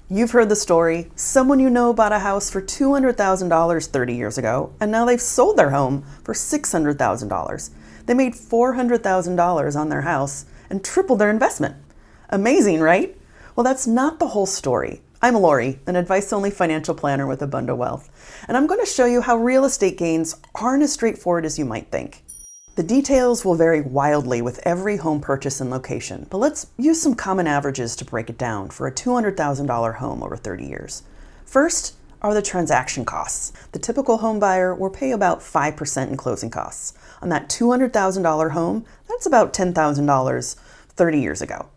You've heard the story. Someone you know bought a house for $200,000 30 years ago, and now they've sold their home for $600,000. They made $400,000 on their house and tripled their investment. Amazing, right? Well, that's not the whole story. I'm Lori, an advice-only financial planner with Abundant Wealth, and I'm going to show you how real estate gains aren't as straightforward as you might think. The details will vary wildly with every home purchase and location, but let's use some common averages to break it down for a $200,000 home over 30 years. First are the transaction costs. The typical home buyer will pay about 5% in closing costs. On that $200,000 home, that's about $10,000 30 years ago.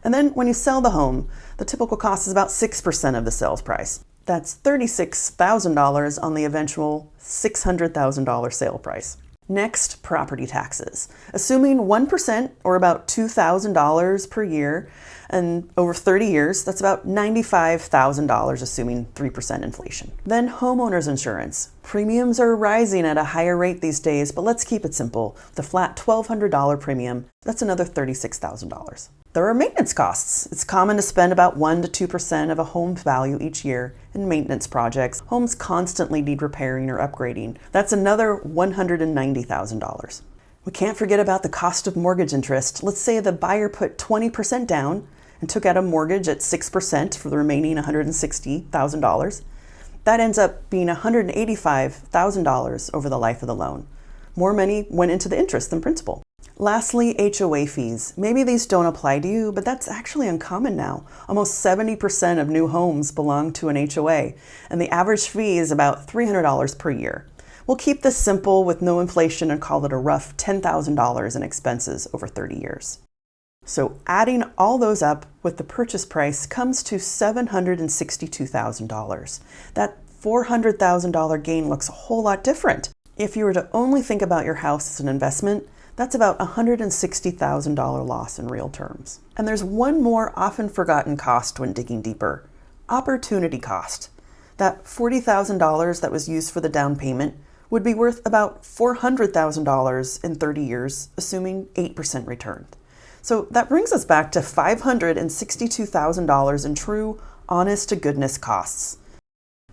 And then when you sell the home, the typical cost is about 6% of the sales price. That's $36,000 on the eventual $600,000 sale price. Next, property taxes. Assuming 1% or about $2,000 per year and over 30 years, that's about $95,000 assuming 3% inflation. Then homeowners insurance. Premiums are rising at a higher rate these days, but let's keep it simple. The flat $1,200 premium, that's another $36,000. There are maintenance costs. It's common to spend about 1% to 2% of a home's value each year in maintenance projects. Homes constantly need repairing or upgrading. That's another $190,000. We can't forget about the cost of mortgage interest. Let's say the buyer put 20% down and took out a mortgage at 6% for the remaining $160,000. That ends up being $185,000 over the life of the loan. More money went into the interest than principal. Lastly, HOA fees. Maybe these don't apply to you, but that's actually uncommon now. Almost 70% of new homes belong to an HOA, and the average fee is about $300 per year. We'll keep this simple with no inflation and call it a rough $10,000 in expenses over 30 years. So adding all those up with the purchase price comes to $762,000. That $400,000 gain looks a whole lot different. If you were to only think about your house as an investment, that's about $160,000 loss in real terms. And there's one more often forgotten cost when digging deeper: opportunity cost. That $40,000 that was used for the down payment would be worth about $400,000 in 30 years, assuming 8% return. So that brings us back to $562,000 in true, honest-to-goodness costs.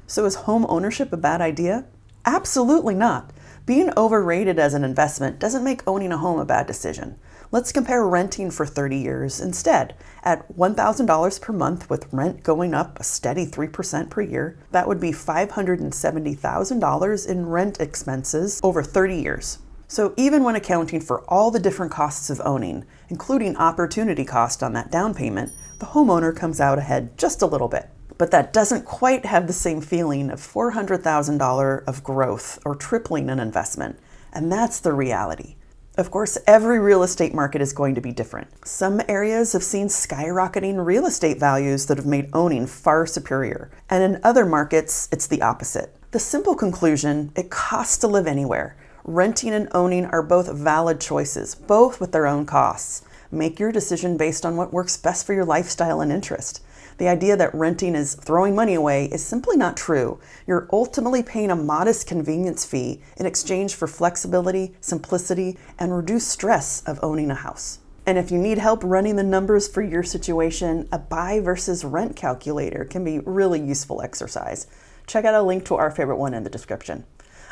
So is home ownership a bad idea? Absolutely not. Being overrated as an investment doesn't make owning a home a bad decision. Let's compare renting for 30 years instead. At $1,000 per month with rent going up a steady 3% per year, that would be $570,000 in rent expenses over 30 years. So even when accounting for all the different costs of owning, including opportunity cost on that down payment, the homeowner comes out ahead just a little bit. But that doesn't quite have the same feeling of $400,000 of growth or tripling an investment. And that's the reality. Of course, every real estate market is going to be different. Some areas have seen skyrocketing real estate values that have made owning far superior. And in other markets, it's the opposite. The simple conclusion: it costs to live anywhere. Renting and owning are both valid choices, both with their own costs. Make your decision based on what works best for your lifestyle and interest. The idea that renting is throwing money away is simply not true. You're ultimately paying a modest convenience fee in exchange for flexibility, simplicity, and reduced stress of owning a house. And if you need help running the numbers for your situation, a buy versus rent calculator can be a really useful exercise. Check out a link to our favorite one in the description.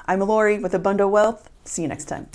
I'm Lori with Abundant Wealth. See you next time.